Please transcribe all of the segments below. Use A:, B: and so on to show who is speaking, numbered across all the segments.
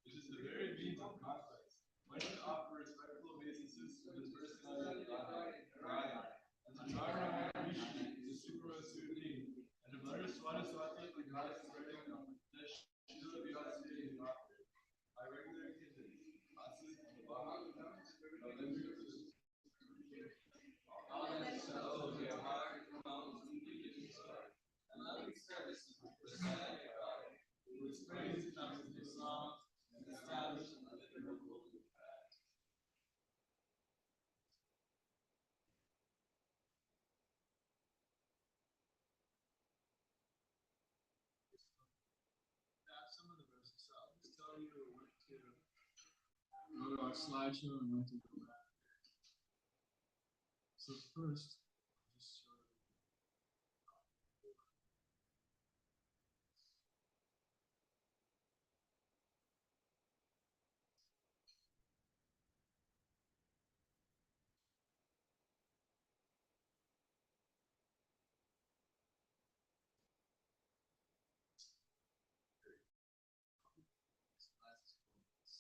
A: Which is the very means of conflict. When we offer respectful obeisances to the personality of God, and the Dharma Rishi, the Supramasu being, and the Mother Swadhiswati, the goddess of everything, the Shila Vyasi, the author. I regularly attended classes of the Bhagavatam, some of the verses. So I'll just tell you when to go to our slideshow and when to go back. So first, I'll just show you.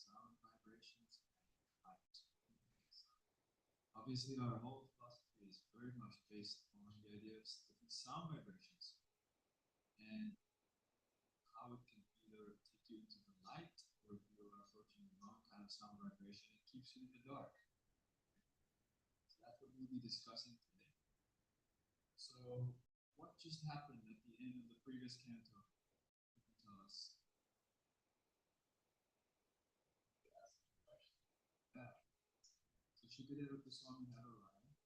A: Sound vibrations and light. Obviously, our whole philosophy is very much based on the idea of different sound vibrations and how it can either take you into the light or if you are approaching the wrong kind of sound vibration, it keeps you in the dark. So that's what we'll be discussing today. So, what just happened at the end of the previous canto? You can tell us. Yeah. So Shukadeva Goswami had arrived.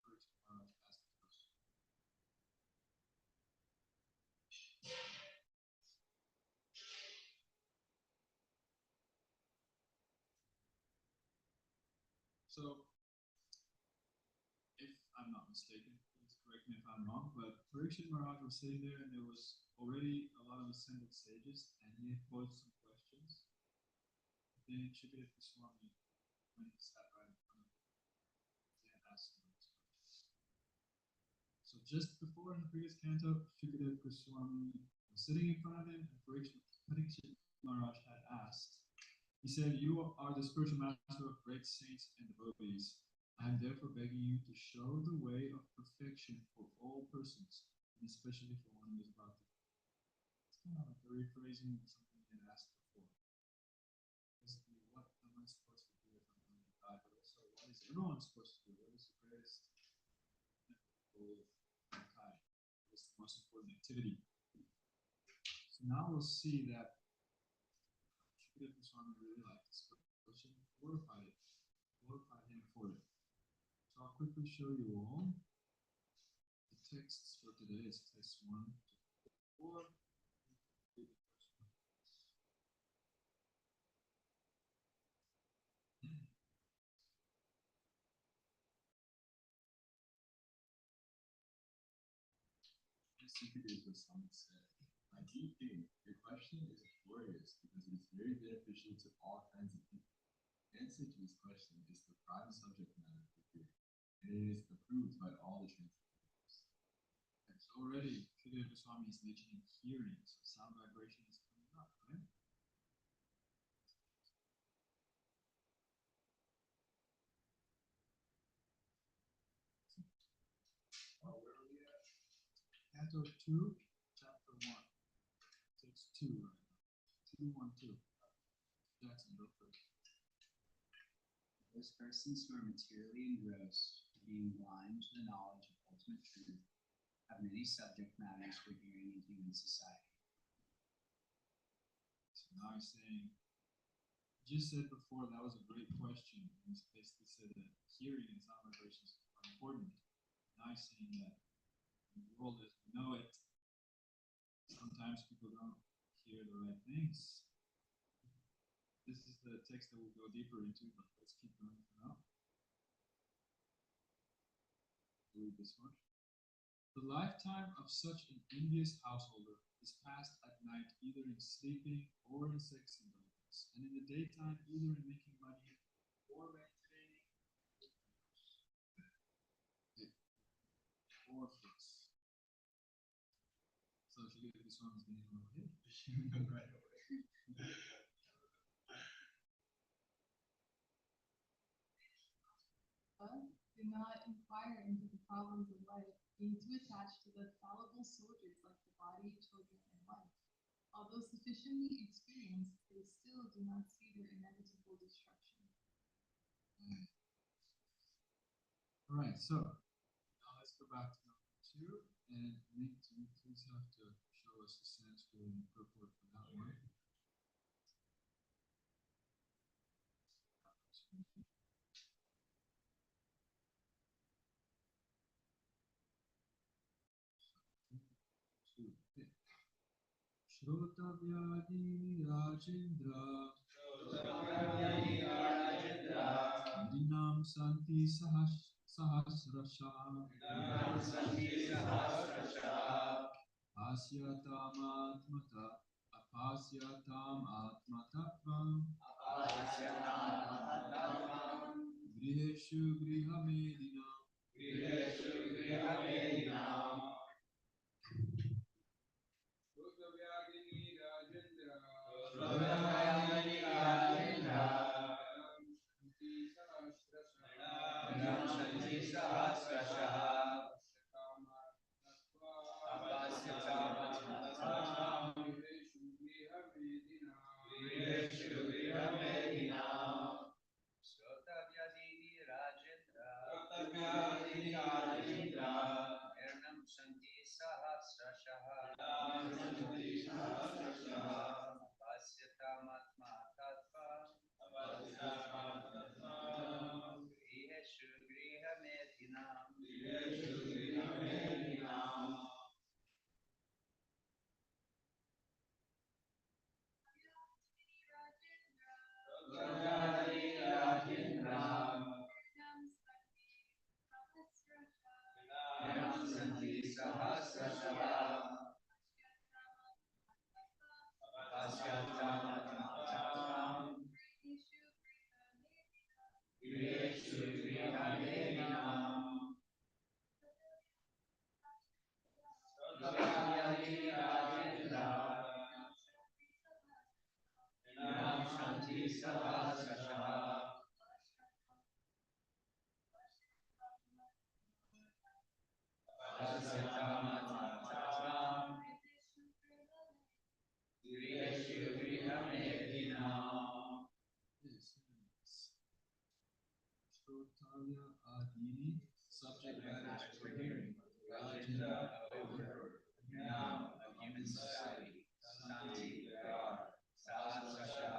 A: First, asked the question. So, if I'm not mistaken, please correct me if I'm wrong, but Parikshit Maharaj was sitting there and there was already a lot of ascended sages and he had posed some questions. Then Shukadeva Goswami went and sat right in front of him and asked him those questions. So just before in the previous canto, Shukadeva Goswami was sitting in front of him and Parikshit Maharaj had asked, he said, "You are the spiritual master of great saints and devotees. I am therefore begging you to show the way of perfection for all persons, and especially for one who is about to." It's kind of like rephrasing something he had asked before. Basically, what am I supposed to do if I'm going to die? But also, what is everyone supposed to do? What is the greatest goal of mankind? What is the most important activity? So now we'll see that Shukadeva Goswami really liked this question, glorified him for it. So I'll quickly show you all the texts for today. It's text 1 to 4.
B: Shukadeva Goswami said, "My dear king, your question is glorious because it is very beneficial to all kinds of people. The answer to this question is the prime subject matter of the theory, and it is approved by all the translators."
A: And so already Shukadeva Goswami is mentioning hearing, so sound vibration is coming up, right? Where are we at? Canto 2, chapter 1. Text 2 right now. 212. Jackson, go first.
C: Those persons who are materially engrossed, being blind to the knowledge of ultimate truth, have many subject matters for hearing in human society.
A: So now he's saying, you just said before that was a great question. He's basically said that hearing and sound vibrations are important. Now he's saying that in the world as we know it, sometimes people don't hear the right things. This is the text that we'll go deeper into, but let's keep going for now. read this one. The lifetime of such an envious householder is passed at night either in sleeping or in sex indulgence, and in the daytime either in making money or maintaining orphans. So if you get this one, it's being a little hit. Right away.
D: Do not inquire into the problems of life, being too attached to the fallible soldiers like the body, children, and wife. Although sufficiently experienced, they still do not see their inevitable destruction.
A: All right, so now let's go back to number 2, and Nick, you please have to show us the Sanskrit and purport for that one. Shrotavyadini Rajendra Dinam Santi Sahasrasha Asyatam Atmatvam Griheshu Grihamedinam Shrotalya Adini, subject matters for hearing, Rajendra, now of human society, Santi, there are, Sahasrasha,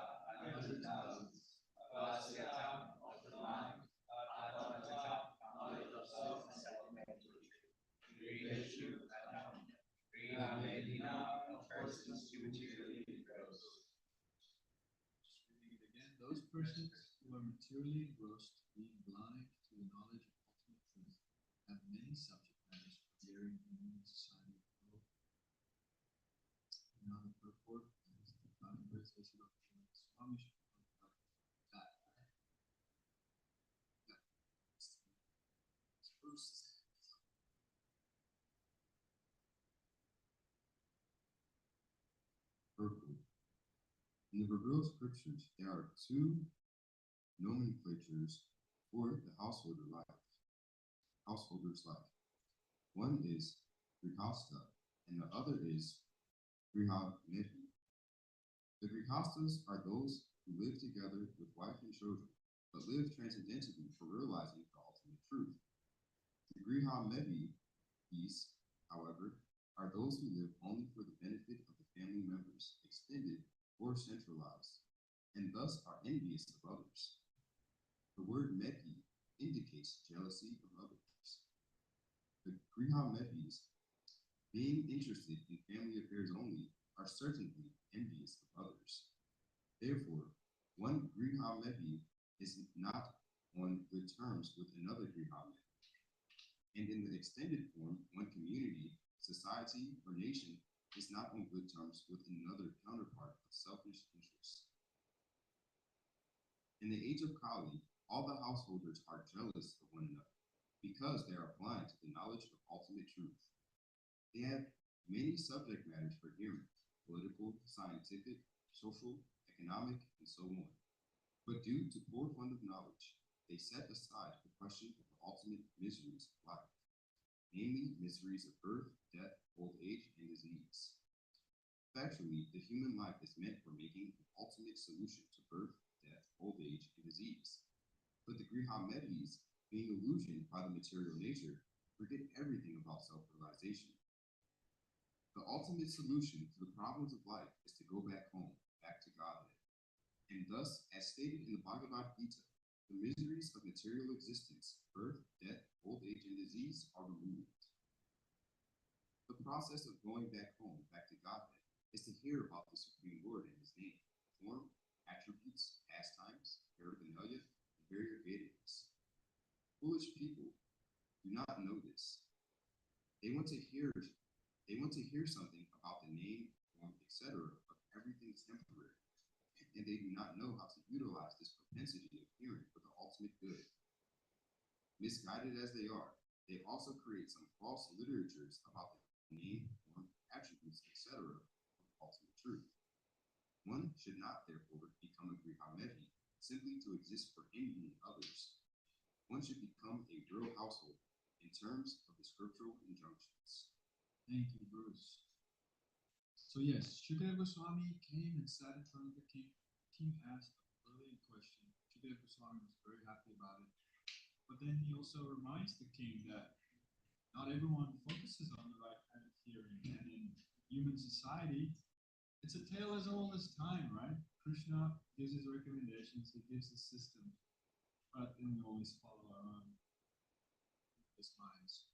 A: 100,000s, Avasyatam, of the mind, Atmatatam, knowledge of self and self-mastery, Griheshu, unknown, Grihamedina, of persons too materially engrossed. Just reading it again, those persons who are materially engrossed, being blind to the knowledge of ultimate truth, have many subject matters for hearing in human society. Now the purport is the final translation of Swami that purport. In the revealed scriptures, there are 2 nomenclatures for the householder's life. One is grihasta, and the other is grihamedhi. The grihastas are those who live together with wife and children, but live transcendentally for realizing the ultimate truth. The grihamedhis, however, are those who live only for the benefit of the family members, extended or centralized, and thus are envious of others. The word medhi indicates jealousy of others. The grihamedhis, being interested in family affairs only, are certainly envious of others. Therefore, one grihamedhi is not on good terms with another grihamedhi.
B: And in the extended form, one community, society, or nation is not on good terms with another counterpart of selfish interest. In the age of Kali, all the householders are jealous of one another because they are blind to the knowledge of ultimate truth. They have many subject matters for hearing: political, scientific, social, economic, and so on. But due to poor fund of knowledge, they set aside the question of the ultimate miseries of life, namely miseries of birth, death, old age, and disease. Factually, the human life is meant for making an ultimate solution to birth, death, old age, and disease. But the Grihamedis, being illusioned by the material nature, forget everything about self-realization. The ultimate solution to the problems of life is to go back home, back to Godhead. And thus, as stated in the Bhagavad Gita, the miseries of material existence, birth, death, old age, and disease are removed. The process of going back home, back to Godhead, is to hear about the Supreme Lord and His name, form, attributes, pastimes, paraphernalia, and variegatedness. Foolish people do not know this. They want to hear something about the name, form, etc. of everything temporary, and they do not know how to utilize this propensity of hearing for the ultimate good. Misguided as they are, they also create some false literatures about the name, form, attributes, etc. of ultimate truth. One should not, therefore, become a Grihamedi simply to exist for envying others. One should become a real household in terms of the scriptural injunctions.
A: Thank you, Bruce. So yes, Shukadeva Goswami came and sat in front of the king. The king asked a brilliant question. Shukadeva Goswami was very happy about it. But then he also reminds the king that not everyone focuses on the right kind of hearing. And in human society, it's a tale as old as time, right? Krishna gives his recommendations, he gives the system, but then we always follow our own minds.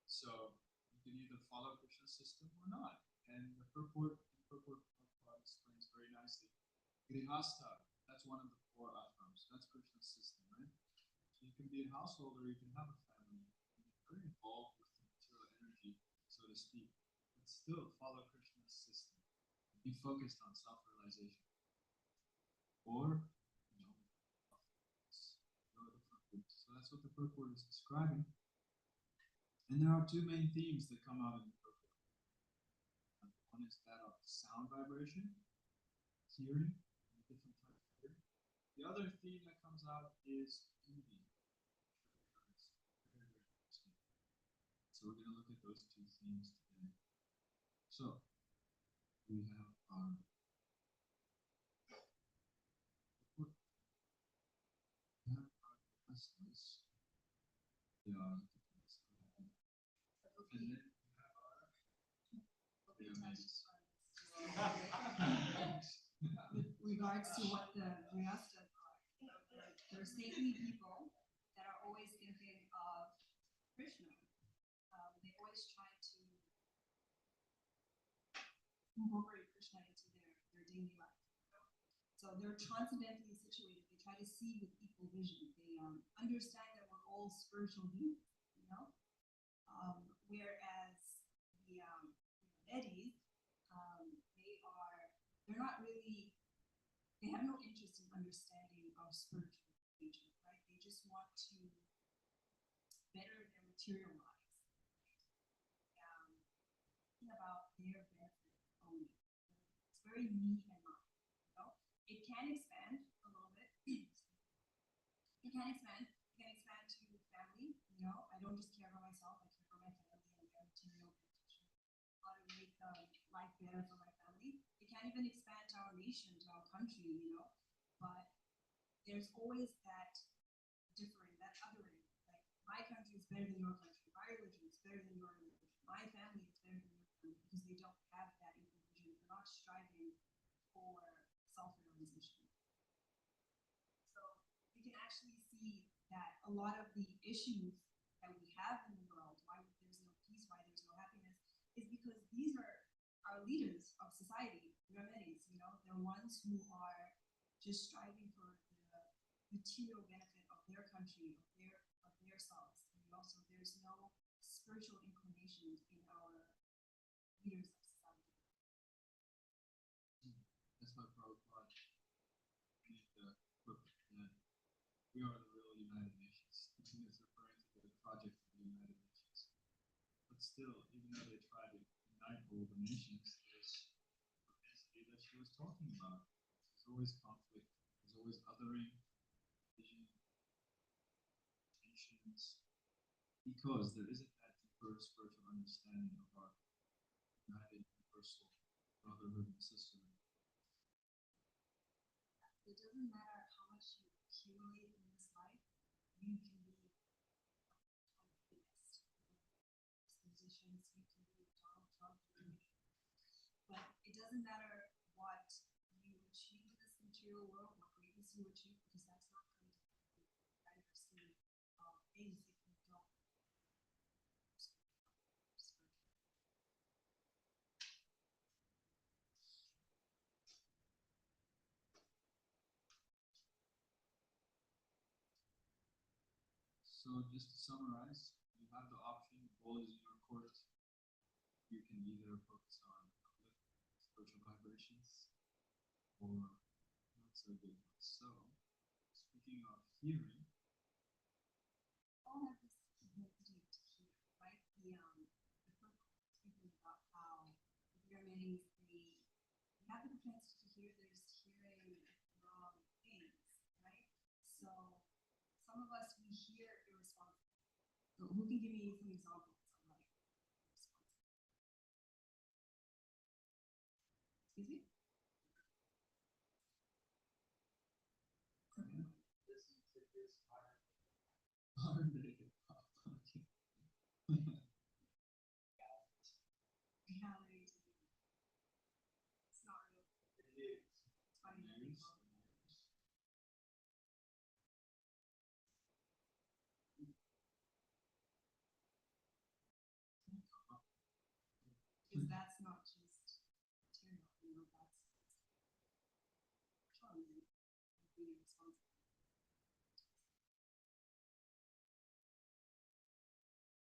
A: So you can either follow Krishna's system or not. And the purport explains very nicely. Grihastha, that's one of the four ashrams. That's Krishna's system, right? So you can be a householder, you can have a family, you can be very involved with the material energy, so to speak, but still follow Krishna's system. Be focused on self-realization. Or, go to the purport. So that's what the purport is describing. And there are two main themes that come out in the purport. One is that of sound vibration, hearing, different type of hearing. The other theme that comes out is envy. Very, very interesting. So we're going to look at those two themes today. So we have our customers. They are and then we have our
E: With regards to what the Grihastas are, they're stately people that are always thinking of Krishna. They always try to incorporate Krishna into their daily life. So they're transcendentally situated. They try to see with equal vision. They understand that we're all spiritual beings, you know? Whereas the Eddies, they're not really, they have no interest in understanding our spiritual nature, right? They just want to better their material lives, thinking about their benefit only. It's very me and mine, you know? It can expand a little bit. It can expand to family, you know? I don't just care about myself, I care for my family and their material benefit. How to make life better for my family. It can even expand to our nation, to our country, you know. But there's always that differing, that othering. Like, my country is better than your country. My religion is better than your religion. My family is better than your family because they don't have that equal vision. They're not striving for self-realization. So we can actually see that a lot of the issues that we have in the world, why there's no peace, why there's no happiness, is because these are our leaders of society, Brahmanis, you know, they're ones who are just striving for the material benefit of their country, of their selves, you Also, there's no spiritual inclinations in our leaders of society.
A: That's why Prabhupada made the quote that we are the real United Nations. I think it's referring to the project of the United Nations. But still, even though they try to unite all the nations, there's propensity that she was talking about. There's always conflict, there's always othering, division, tensions, because there isn't that deeper spiritual understanding of our united universal brotherhood and sisterhood.
E: It doesn't matter how much you accumulate in this life, you can be biggest musicians, you can be Donald Trump, but it doesn't matter what you achieve in this material world, what greatness you achieve, because that's not going to be diversity of things if you don't.
A: So just to summarize, you have the option, the ball is in your court. You can either focus on uplift, spiritual vibrations, or not so good ones. So, speaking of hearing,
E: All have this ability to hear, right? The book speaking about how if you're meetings, they have the propensity to hear, they're just hearing wrong things, right? So some of us we hear irresponsible. So who can give me some examples of like irresponsible? Excuse me?
A: modern day hip hop.
E: Reality TV. It's not real. It's funny that they call it. Because that's not just material, that's charming and being responsible.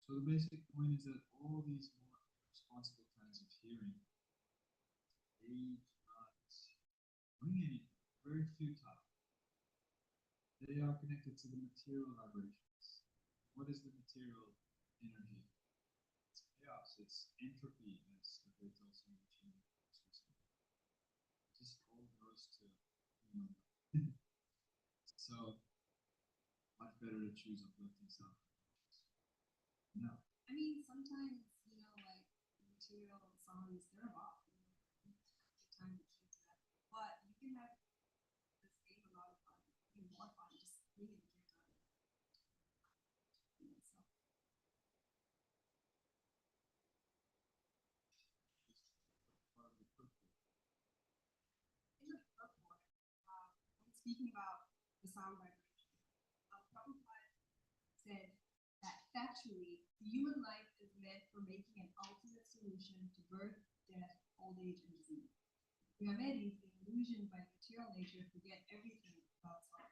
A: So the basic point is that all these more responsible kinds of hearing, they do not bring anything, very futile. They are connected to the material vibrations. What is the material energy? It's chaos, it's entropy, as the great Dasa mentioned. It just all goes to, you know, so much better to choose uplifting stuff. No.
E: I mean, sometimes, like material songs, they're rock. The time to choose that. But you can have the same amount of fun, even more fun, just really get done. So. In the purport, when speaking about the sound vibration, Prabhupada said that factually, the human life is meant for making an ultimate solution to birth, death, old age, and disease. Remedies, the illusion by material nature, forget everything about sound.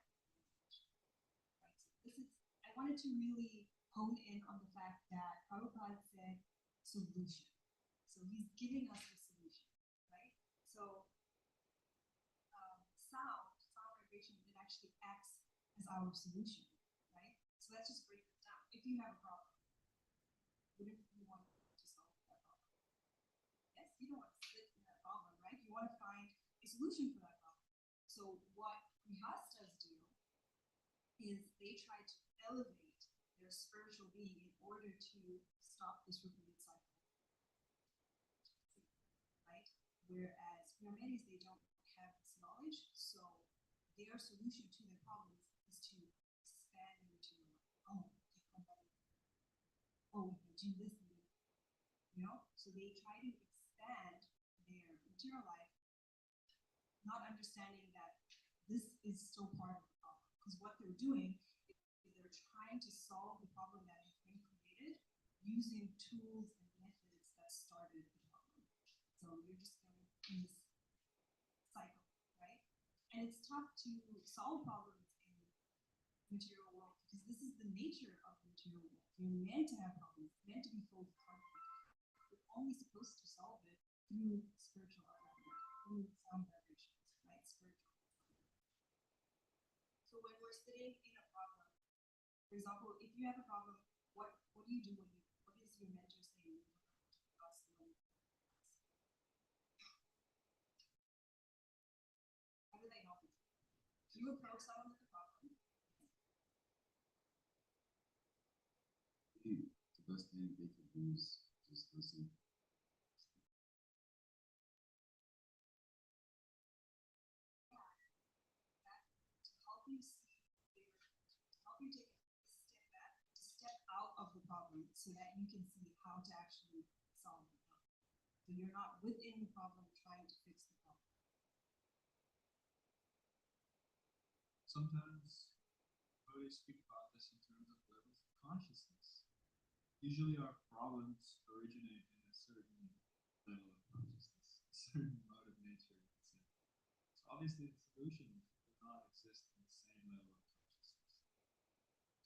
E: Right? So I wanted to really hone in on the fact that Prabhupada said solution. So he's giving us the solution, right? So sound vibration, it actually acts as our solution, right? So let's just break this down. If you have a problem, wouldn't you want to solve that problem? Yes, you don't want to sit in that problem, right? You want to find a solution for that problem. So what Grihastas do is they try to elevate their spiritual being in order to stop this repeated cycle, right? Whereas Remedies, they don't have this knowledge, so their solution to their problems is to expand the material. Oh, we can do this, so they try to expand their material life, not understanding that this is still part of the problem. Because what they're doing is they're trying to solve the problem that has been created using tools and methods that started the problem. So you're just going in this cycle, right? And it's tough to solve problems in the material world Because this is the nature of the material world. You're meant to have problems, meant to be full of conflict. You're only supposed to solve it through spiritual alignment, through sound vibrations, right? Spiritual. So when we're sitting in a problem, for example, if you have a problem, what do you do what is your mentor saying? How do they help you? You approach someone with a problem.
B: The best thing they can do is just listen.
E: To help you see bigger, to help you take a step back, to step out of the problem so that you can see how to actually solve the problem. So you're not within the problem trying to fix the problem.
A: Sometimes we speak about this in terms of levels of consciousness. Usually our problems originate in a certain level of consciousness, a certain mode of nature. So obviously the solution does not exist in the same level of consciousness.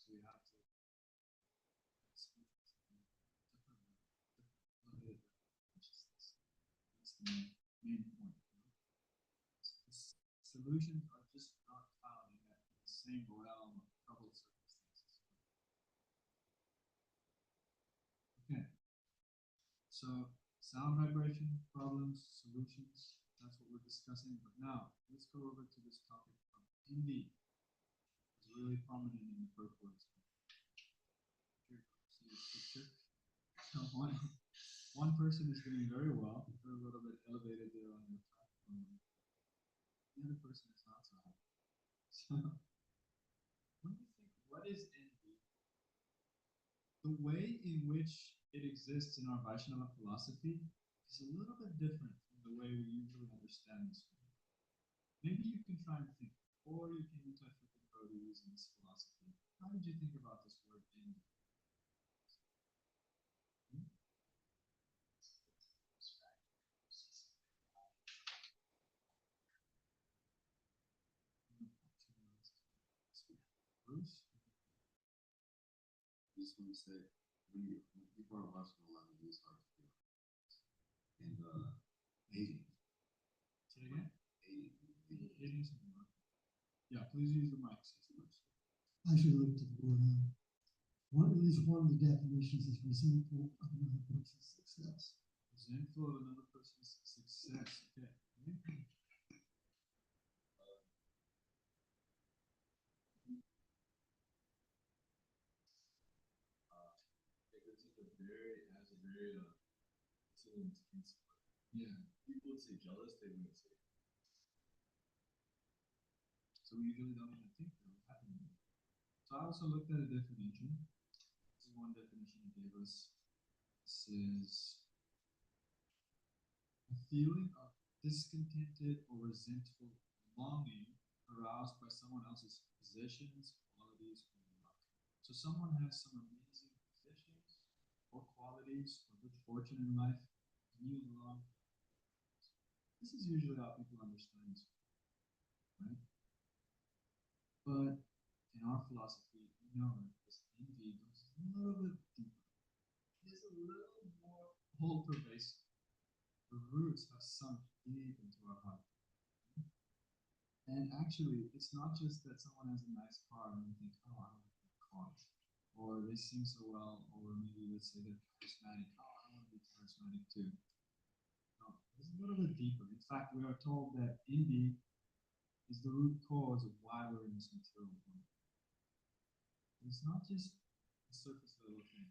A: So we have to speak in a different level of consciousness. That's the main point. Solutions are just not found in the same realm of troubled circumstances. Okay. So sound vibration, problems, solutions, that's what we're discussing. But now let's go over to this topic of envy. It's really prominent in the purports. Here, see this picture? So one person is doing very well. They're a little bit elevated there on the top. The other person is not so happy. So, when you think, what is envy? The way in which it exists in our Vaishnava philosophy is a little bit different from the way we usually understand this one. Maybe you can try and think, or you can be in touch with the devotees in this philosophy. How did you think about this word envy? Bruce?
B: I just want to say, when people are watching a lot of these hard to feel. And hating.
A: Say again?
B: Hating.
A: Hating someone. Yeah, please use the mic.
F: I should look to the word at least one of the definitions is resentful of another person's success.
A: Resentful of another person's success. Okay. Yeah.
B: People would say jealous, they wouldn't say.
A: So we usually don't even think that would happen. So I also looked at a definition. This is one definition he gave us. It says a feeling of discontented or resentful longing aroused by someone else's possessions, qualities, or luck. So someone has some amazing possessions or qualities or good fortune in life, and you long. This is usually how people understand this, right? But in our philosophy, we know that this envy goes a little bit deeper. It is a little more all pervasive. The roots have sunk deep into our heart. And actually, it's not just that someone has a nice car and you think, oh, I want that car. Or they sing so well, or maybe let's say they're charismatic. Oh, I want to be charismatic too. No, it's a little bit deeper. In fact, we are told that envy is the root cause of why we're in this material world. It's not just a surface level thing.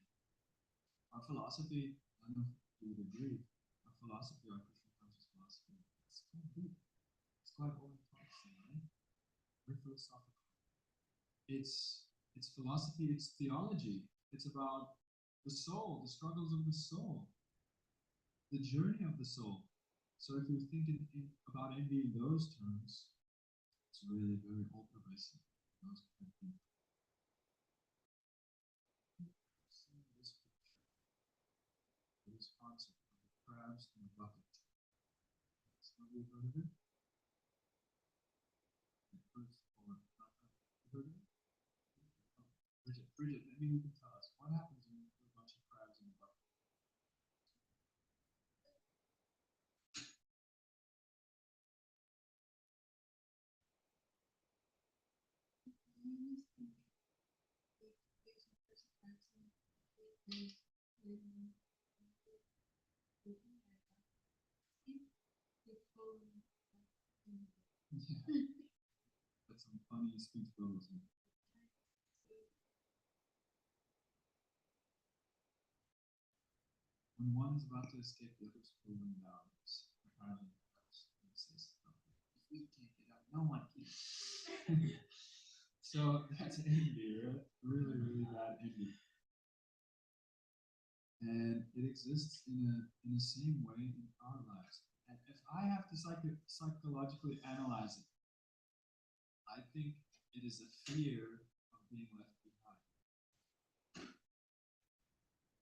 A: Our philosophy, I don't know if you would agree, our philosophy, our Krishna conscious philosophy, it's quite deep. It's quite all-encompassing, right? Very philosophical. It's philosophy, it's theology. It's about the soul, the struggles of the soul, the journey of the soul. So if you're thinking about envy in those terms, it's really very all-pervasive. Those kind of things. See this picture. This concept of the crabs in the bucket. Have you heard of it? Heard of it? Bridget, maybe you can tell us what happens when you put a bunch of crabs in a bucket. That's some funny speech bubbles. When one is about to escape, the other's pulling down. Apparently, if we can't get out, no one can. So that's envy, right? Really, really bad envy. And it exists in the same way in our lives. And if I have to psychologically analyze it, I think it is a fear of being left behind.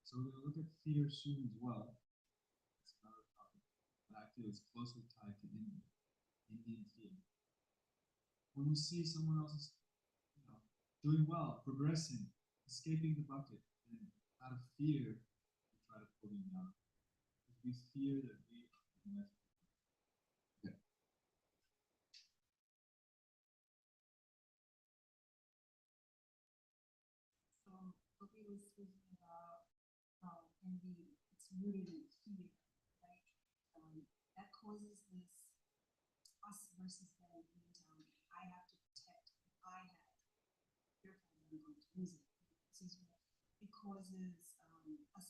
A: So we're going to look at fear soon as well. It's another topic, but I feel it's closely tied to Indian fear. When we see someone else is, doing well, progressing, escaping the bucket, and out of fear, we try to pull them down. We fear that we are being left behind. Yeah.
E: So Gopi was speaking about envy. It's rooted in fear, right? That causes this us versus them mentality. I have to protect. I have fearful that I'm going to lose it. This is what it causes us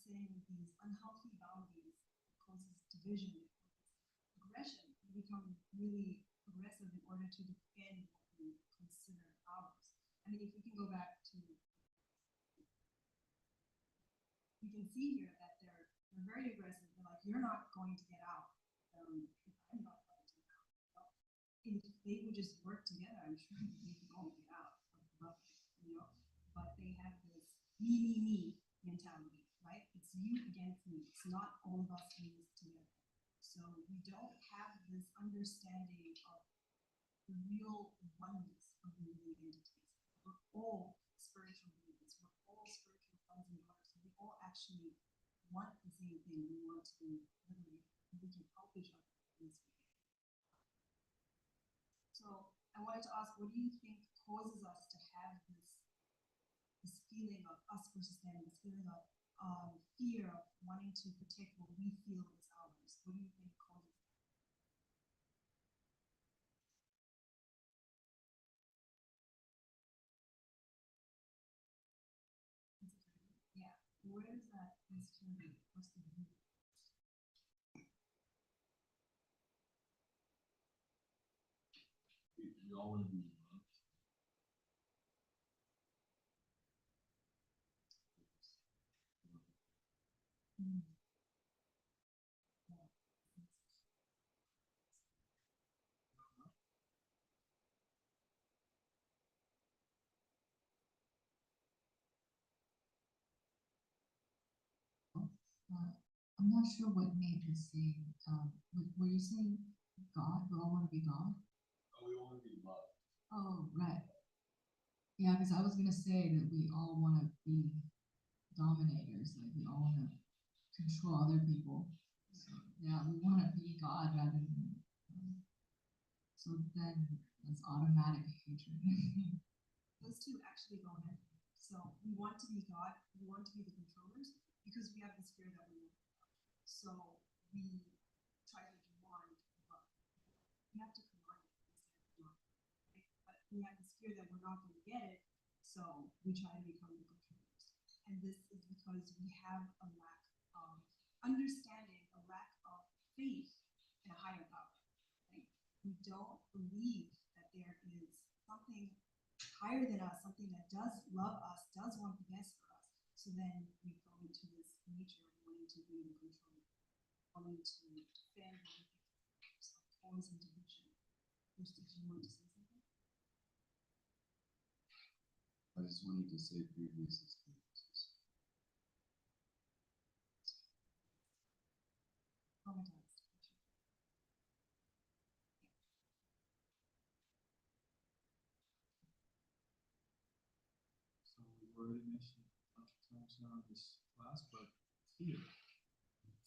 E: setting these unhealthy boundaries. It causes division. It causes aggression. We become really aggressive in order to defend what we consider ours. I mean, if we can go back to, you can see here that they're very aggressive. They're like, you're not going to get out. If I'm not going to get out. Well, if they would just work together, I'm sure they could all get out of the bucket, But they have this me mentality, right? It's you against me. It's not all of us in this together. So we don't have this understanding of the real oneness of the living entities. We're all spiritual beings. We're all spiritual sons and daughters. We all actually want the same thing. We want to be liberated. We can help each other in this way. So I wanted to ask, what do you think causes us to have this feeling of us versus them, this feeling of fear of wanting to protect what we feel is ours? What do you think causes that? Yeah, where is that insecurity? What's the root?
B: We all want to be loved.
G: I'm not sure what Nate was saying. Were you saying God? We all want to be God?
B: Oh, we want to be loved.
G: Oh, right. Yeah, because I was gonna say that we all want to be dominators. Like we all want to control other people. So, yeah, we want to be God rather than. So then that's automatic hatred.
E: Those two actually go hand in hand. So we want to be God, we want to be the controllers because we have this fear that we won't. So we try to demand love. We have to command it instead of demand, right? But we have this fear that we're not going to get it, so we try to become the controllers. And this is because we have a lack of understanding, a lack of faith in a higher power. Right? We don't believe that there is something higher than us, something that does love us, does want the best for us. So then we go into this nature of wanting to be in control, wanting to defend cause and division. Did you want to say something?
B: I just wanted to say previous experiences.
E: Traumatized.
A: So we already mentioned it a couple times now in this class, but fear.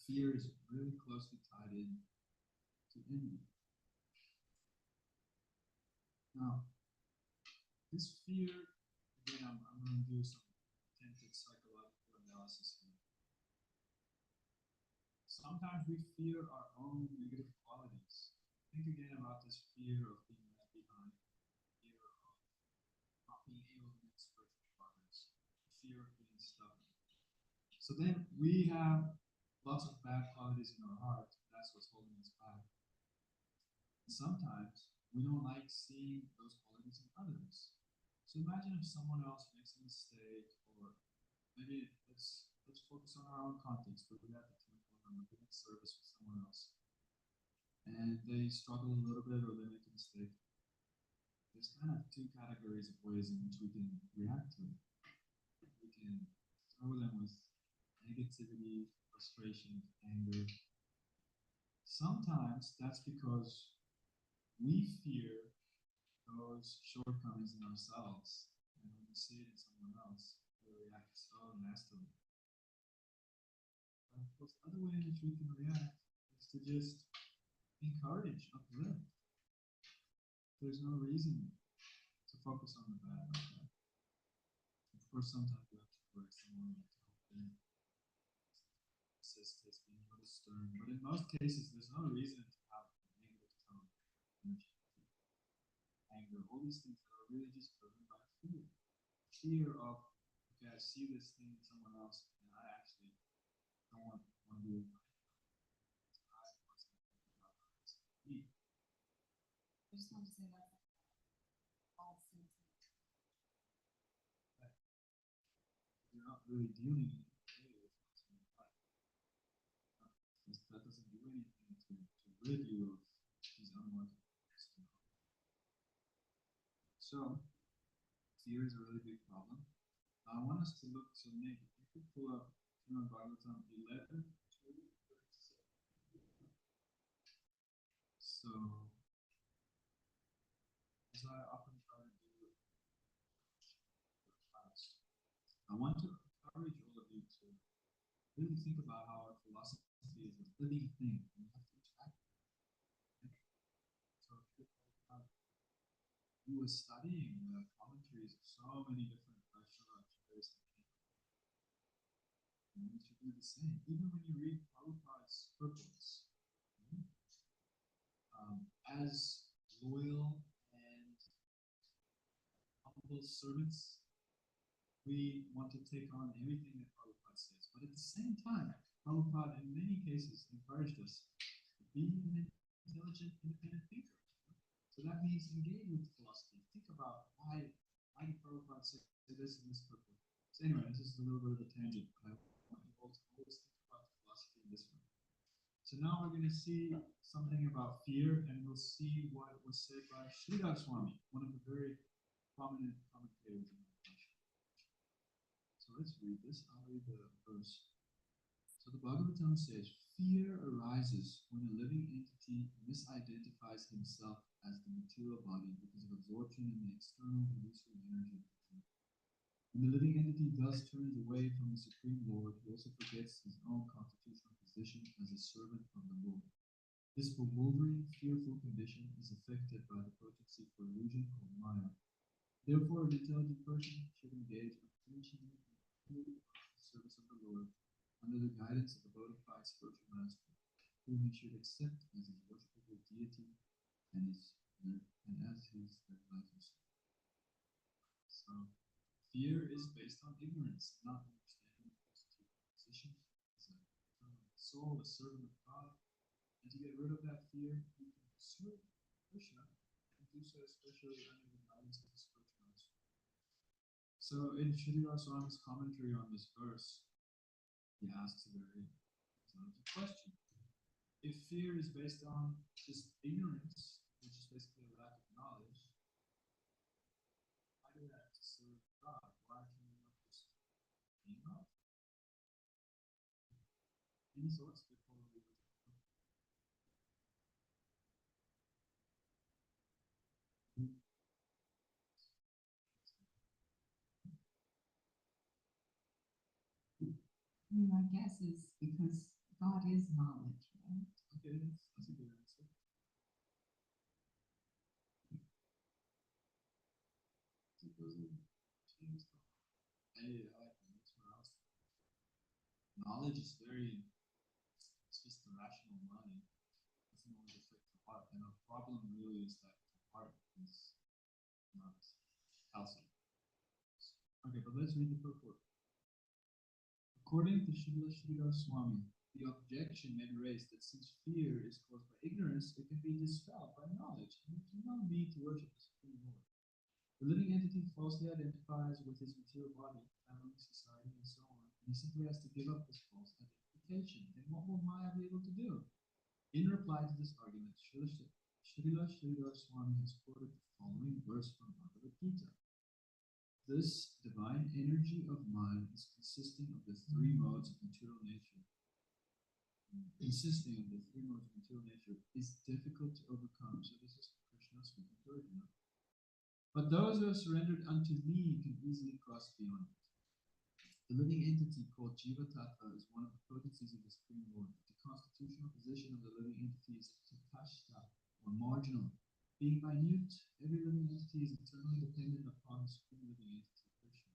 A: Fear is really closely tied in to envy. Now, this fear, again, I'm going to do some attentive psychological analysis here. Sometimes we fear our own negative qualities. Think again about this fear of being left behind, fear of not being able to make spiritual progress, fear of being stuck. So then we have lots of bad qualities in our heart. That's what's holding us back. And sometimes we don't like seeing those qualities in others. So imagine if someone else makes a mistake, or maybe let's focus on our own context. We're at the temple and we're doing service with someone else, and they struggle a little bit or they make a mistake. There's kind of two categories of ways in which we can react to it. We can throw them with negativity, frustration, anger. Sometimes that's because we fear those shortcomings in ourselves, and when we see it in someone else, we react so nastily. Of course, the other way in which we can react is to just encourage, uplift. There's no reason to focus on the bad like that. Of course, sometimes we have to correct someone to help them. Assist is being a little stern, but in most cases, there's no reason to have a negative tone, energy, anger, all these things that are really just driven by fear. Fear of, okay, I see this thing in someone else, and I actually don't want to do it. I
E: just want to say that's all sensitive.
A: You're not really dealing with it. That doesn't do anything to rid you of these unwanted things. So, fear is a really big problem. I want us to look, so Nick, if you could pull up Srimad Bhagavatam 11, 37. So, as I often try to do with class, I want to encourage all of you to really think about how our philosophy is a living thing. And you have to interact with it. So, we were studying the commentaries of so many different Vaishnava acharyas, and we should do the same. Even when you read Prabhupada's purports, as loyal and humble servants, we want to take on everything that Prabhupada says. But at the same time, Prabhupada in many cases encouraged us to be an intelligent, independent thinker. So that means engage with philosophy. Think about why did Prabhupada say this in this purport. So anyway, this is a little bit of a tangent, but I want you all to always think about philosophy in this way. So now we're going to see something about fear, and we'll see what was said by Sridhar Swami, one of the very prominent commentators in the Bhagavad. So let's read this. I'll read the verse. So the Bhagavatam says, fear arises when a living entity misidentifies himself as the material body because of absorption in the external illusory energy. When the living entity thus turns away from the Supreme Lord, he also forgets his own constitutional position as a servant of the Lord. This bewildering, fearful condition is affected by the potency for illusion called Maya. Therefore, an intelligent person should engage attentionally in the service of the Lord under the guidance of a bona fide spiritual master, whom he should accept as his worshipable deity and as his life soul. So, fear is based on ignorance, not understanding the constitutional position as a soul, a servant of God. And to get rid of that fear, you can serve Krishna, and do so especially under the guidance of the spiritual master. So, in Sridhar Swami's commentary on this verse, he asks a very intelligent question. If fear is based on just ignorance, which is basically a lack of knowledge, why do we have to serve God? Why can we not just be God? Any thoughts before we
G: mean, my guess is because God is knowledge, right?
A: Okay, that's a good answer.
B: It doesn't change the
A: I like that. That's what I was thinking.
B: knowledge is very
A: It's just the rational mind. Doesn't always affect the heart. And our problem really is that the heart is not healthy. Okay, but let's read the purport. According to Srila Sridhar Swami, the objection may be raised that since fear is caused by ignorance, it can be dispelled by knowledge, and we do not need to worship the Supreme Lord. The living entity falsely identifies with his material body, family, society, and so on, and he simply has to give up this false identification. Then what will Maya be able to do? In reply to this argument, Srila Sridhar Swami has quoted the following verse from Bhagavad Gita. This divine energy of mind is consisting of the three modes of material nature. Consisting of the three modes of material nature is difficult to overcome. So this is Krishna speaking to Arjuna. But those who have surrendered unto me can easily cross beyond it. The living entity called Jiva Tattva is one of the potencies of the Supreme Lord. The constitutional position of the living entity is tatashta, or marginal. Being minute, every living entity is eternally dependent upon the supreme living entity, Krishna.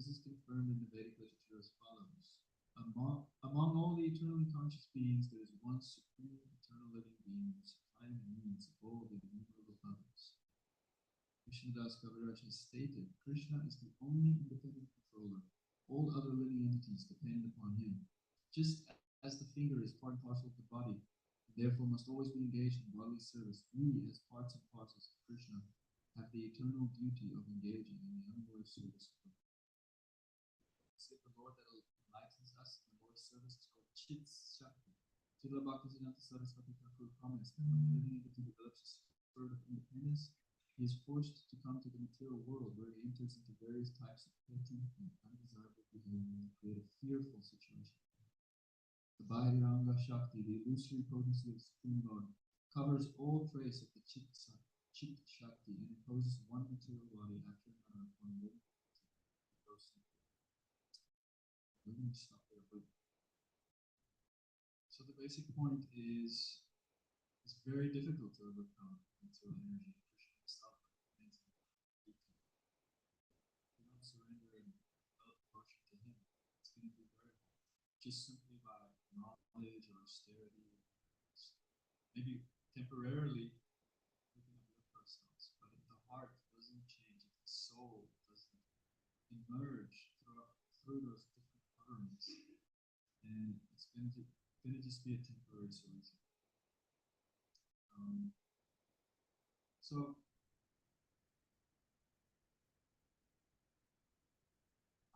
A: This is confirmed in the Vedic literature as follows. Among all the eternally conscious beings, there is one supreme eternal living being who supplying the needs of all the innumerable others. Krishnadas Kaviraj has stated, Krishna is the only independent controller. All other living entities depend upon him. Just as the finger is part and parcel of the body, therefore must always be engaged in bodily service, we, as parts and parcels of Krishna, have the eternal duty of engaging in the unworthy service of God. See, the Lord that enlightens us in the Lord's service is called Chit Shakti. Srila Bhaktisiddhanta Saraswati Thakur comments that when the living entity develops a spirit of independence, he is forced to come to the material world where he enters into various types of petty and undesirable behavior and create a fearful situation. The Bahiranga Shakti, the illusory potency of the Supreme Lord, covers all trace of the Chit Shakti and imposes one material body after another upon living entity. We're going to stop there, but so the basic point is it's very difficult to overcome material energy. Krishna himself maintains it. If you don't surrender and develop devotion to him, it's going to be very hard. Just simply by knowledge or austerity, maybe temporarily we can uplift ourselves, but if the heart doesn't change, if the soul doesn't emerge through those different currents, then it's going to just be a temporary solution. So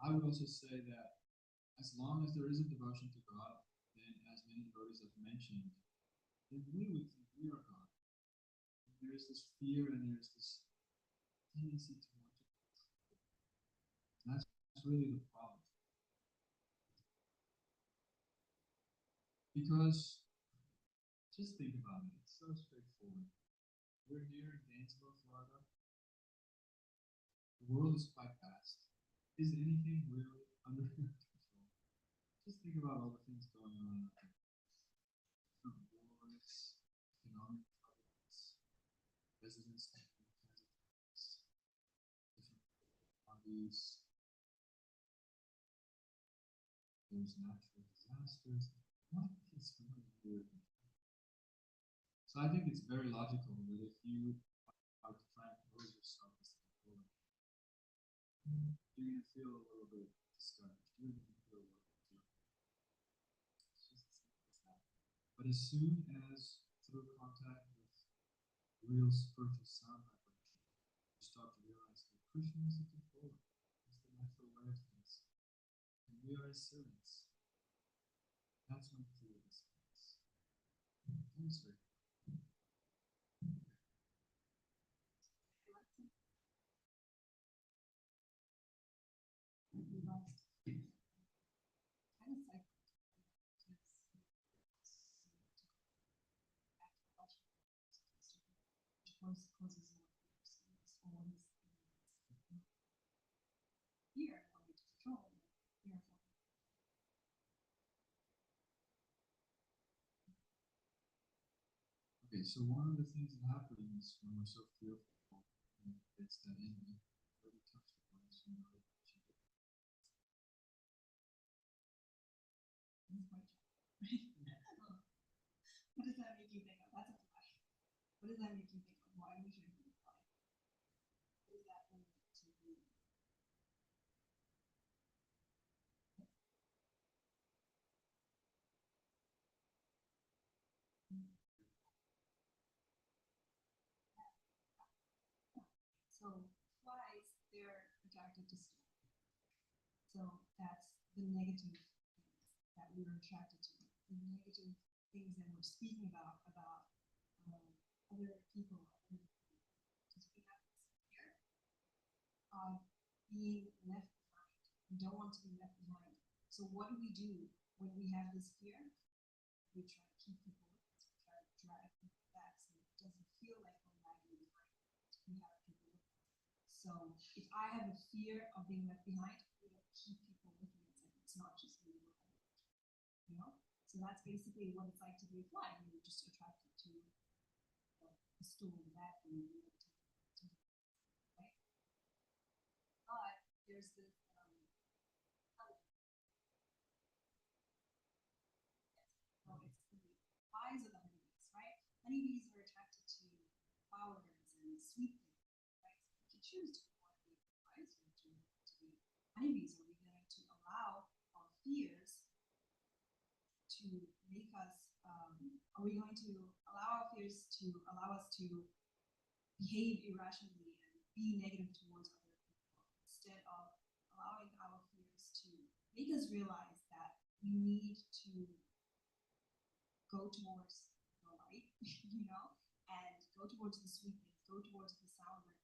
A: I would also say that as long as there is a devotion to God, then as many devotees have mentioned, then we would think we are God. And there's this fear and there's this tendency to want to control. That's really the problem. Because just think about it, it's so straightforward. We're here in Gainesville, Florida. The world is quite vast. Is anything really under your control? Just think about all the things going on out there. Different wars, economic problems, residents taking all kinds of things, different bodies, there's natural disasters. What is really under your control? So I think it's very logical that if you are to try and pose yourself as the controller, you're going to feel a little bit discouraged. You're going to feel a little bit fearful. It's just as simple as that. But as soon as through contact with real spiritual sound vibration, you start to realize that Krishna is the controller. It's the natural way of things. And we are his servants. That's when fear dissipates. Thanks, Rick.
E: Causes more fear. So it's always fear wanting to control, fearful.
A: Okay, so one of the things that happens when we're so fearful, and it's that enemy, already touched upon this in the relationship.
E: This is my job. What does that make you think of? That's a fly. What does that make you think of? Why we shouldn't be fly? What does that mean to you? So flies, they're attracted to steam. So that's the negative things that we're attracted to. The negative things that we're speaking about other people, because we have this fear of being left behind. We don't want to be left behind. So what do when we have this fear? We try to keep people with us. We try to drive people back so it doesn't feel like we're lagging behind. We have people with us. So if I have a fear of being left behind, I'm going to keep people with me. It's not just me alone. You know? So that's basically what it's like to be a fly. You're just attracted to the stool in the back and you know, right? But there's this so it's the flies are the honeybees, right? Honeybees are attracted to flowers and sweet things, right? So you can choose to want to be flies or to be honeybees. Are we going to allow our fears to make us? Are we going to allow our fears to allow us to behave irrationally and be negative towards other people instead of allowing our fears to make us realize that we need to go towards the light, you know, and go towards the sweet things, go towards the sound, the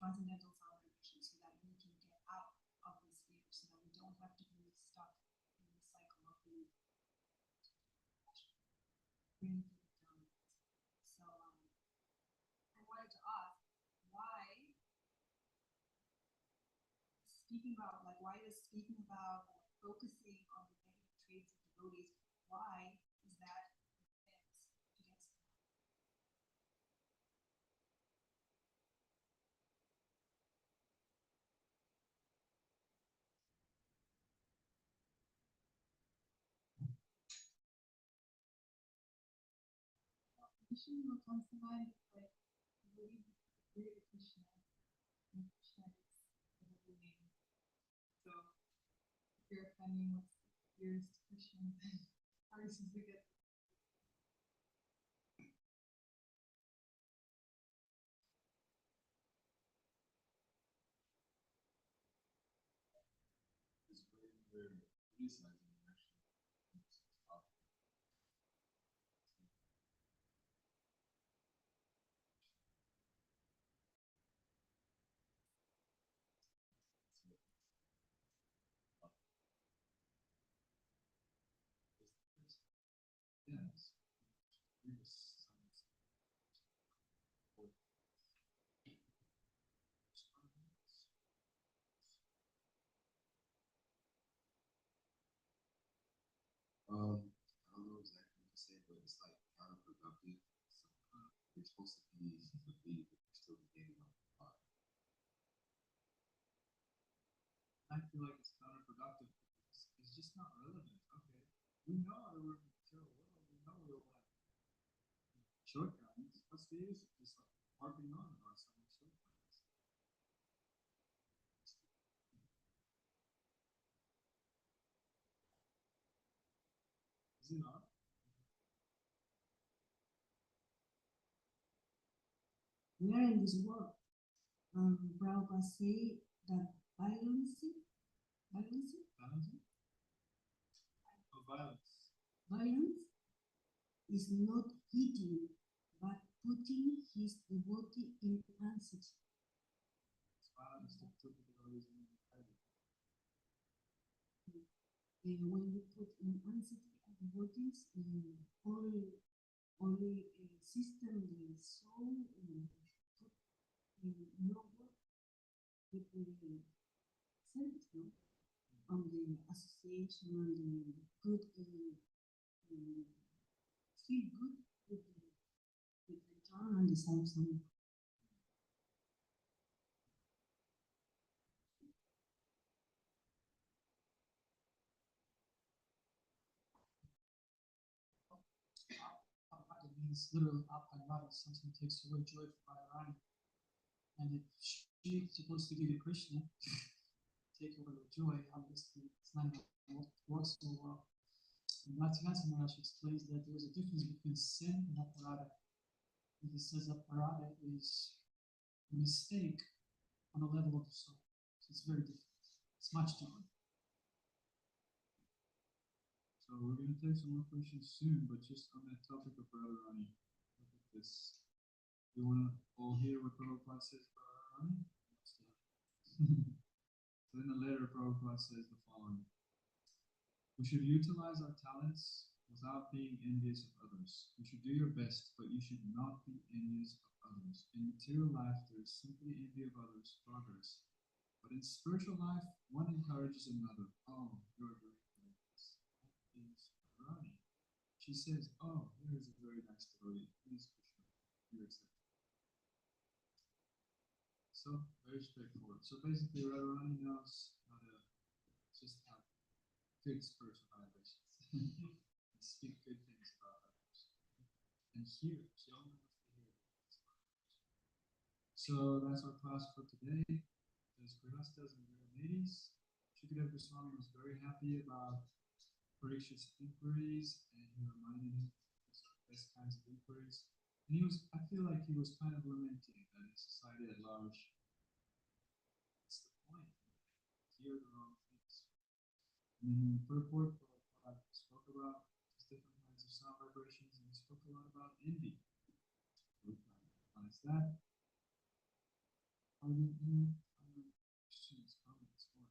E: transcendental sound vibration, so that we can get out of this fear, so that we don't have to be stuck in the cycle of being bringing people down. So I wanted to ask why speaking about or focusing on the negative traits of devotees, why is that against them?
D: Krishna comes to mind, like, believe very Krishna, and Krishna is the holy name. So, if you're offending what's dearest to Krishna, then how are you supposed to get
B: It's very, very criticizing actually. Stop.
A: Yes.
B: I don't know exactly what to say, but it's like counterproductive. So, you're supposed to be believe, but you're still behaving like a bot.
A: I feel like it's counterproductive because it's just not relevant. Okay, we know that we're in a material world. We know we'll have shortcomings. What's the use of just like harping on about some shortcomings? Is it not?
H: Where in this world, Prabhupada say that violence
A: Balancing? Oh, violence.
H: violence is not hitting, but putting his devotee in anxiety.
A: It's violence to put the devotees in the private.
H: When you put in anxiety a devotees, only system the soul put in no work with the sense, no? On the association, on the good, feel good with the the same thing.
I: It means literally Apagada, something takes away joy from Radharani. And if she's supposed to give you Krishna, take away the joy, obviously it's not going to work so well. And Bhaktivinoda Maharaj explains that there is a difference between sin and aparada. And he says aparada is a mistake on the level of the soul. So it's very different. It's much different.
A: So we're going to take some more questions soon, but just on that topic of Radharani, look at this. You want to all hear what Prabhupada says about Radharani? So in the letter, Prabhupada says the following. We should utilize our talents without being envious of others. You should do your best, but you should not be envious of others. In material life, there is simply envy of others' progress. But in spiritual life, one encourages another. Oh, you're doing good. That is Radharani. She says, oh, here is a very nice devotee. Please, Krishna, you accept. So, very straightforward. So basically, Radharani knows how to just have good spiritual vibrations and speak good things about others. And hear, she only wants to hear these vibrations. So that's our class for today. There's Grihastas and Ladies. Shukadeva Goswami was very happy about Parikshit's inquiries, and he reminded him of the best kinds of inquiries. And I feel like he was kind of lamenting that in society at large, what's the point? Hear the wrong things. And then in the purport, Prabhupada spoke about just different kinds of sound vibrations, and he spoke a lot about envy. Why is that? Are there any other questions, comments, or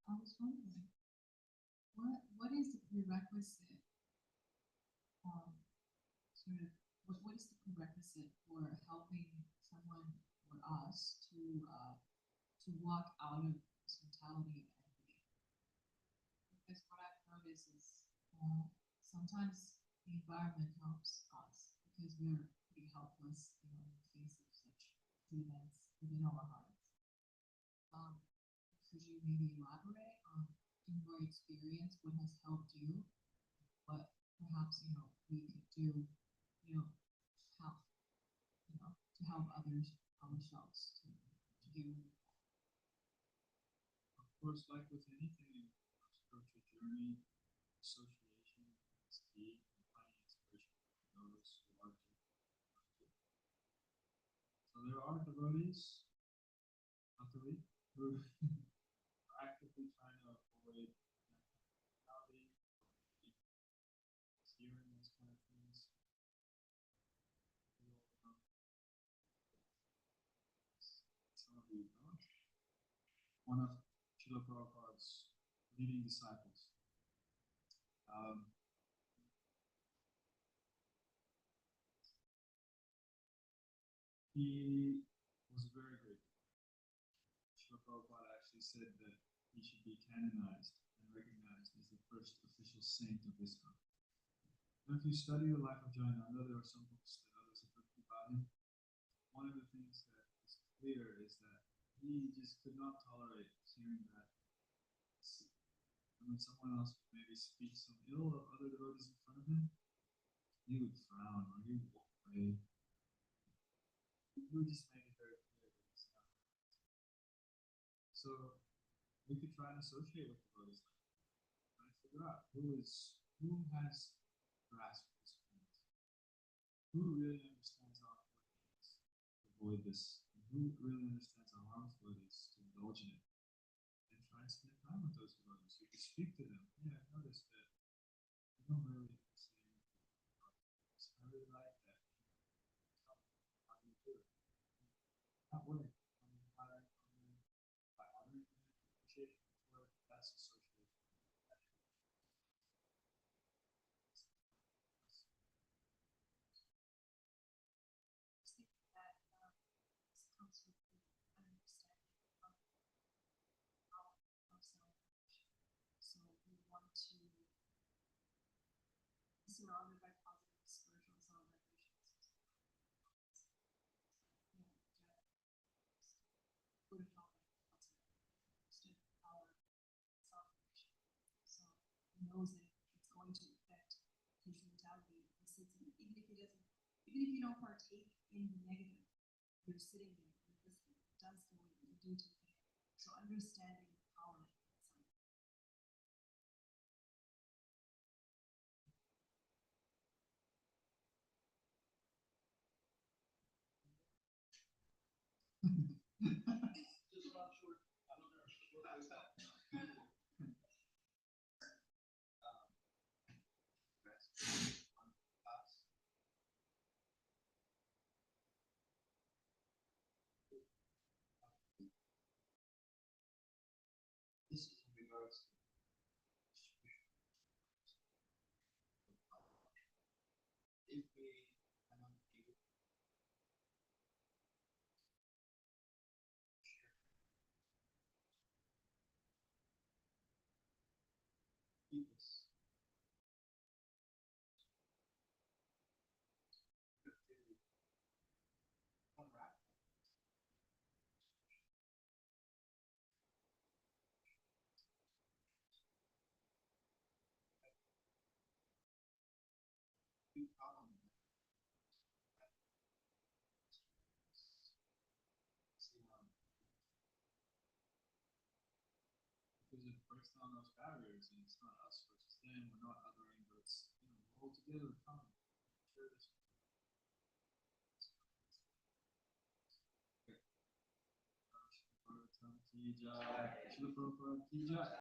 G: I was wondering, what is the prerequisite, sort of, what is the prerequisite for helping someone or us to walk out of this mentality of envy? Because what I've noticed is sometimes the environment helps us because we're pretty helpless, in the face of such demons within our hearts. Could you maybe elaborate on, in your experience, what has helped you? What perhaps we could do, help, to help others, ourselves to do.
A: of course, like with anything in our spiritual journey, association is key, and finding inspiration from those who are to. So there are devotees, luckily, who are actively trying to avoid that mentality, hearing those kind of things. Some of you don't. One of Srila Prabhupada's leading disciples. He was very grateful. Srila Prabhupada actually said that he should be canonized and recognized as the first official saint of Islam. Now, if you study the life of Jayananda, there are some books that others have written about him. One of the things that is clear is that he just could not tolerate hearing that. And when someone else would maybe speak some ill of other devotees in front of him, he would frown or he would walk away. He would just make it very clear that it's not. So we could try and associate with devotees like that, try and figure out who has grasped this point, who really understands how important it is to avoid this, and who really understands how harmful it is to indulge in it, and try and spend time with those devotees. You could speak to them. Yeah, I've noticed that you don't really say anything about this. I really like that. How do you do it? That way, by honoring them, appreciating their work, that's association.
E: Thinking that this comes with the understanding of how surrounded by positive spiritual zone vibrations. Buddha taught lots of understood the power of self-vibration. So he knows that it's going to affect his mentality. He sits in, even if you don't partake in the negative, you're sitting there, you're listening, it does go in, you do take it. So understanding the power of itself.
C: This is in regards to distribution. If we cannot give this, unwrap two problem.
A: Because it breaks down those barriers, and it's not us versus them. We're not othering, but it's we're all together. Come, share this. Okay. Shila Prabhupada ki jai.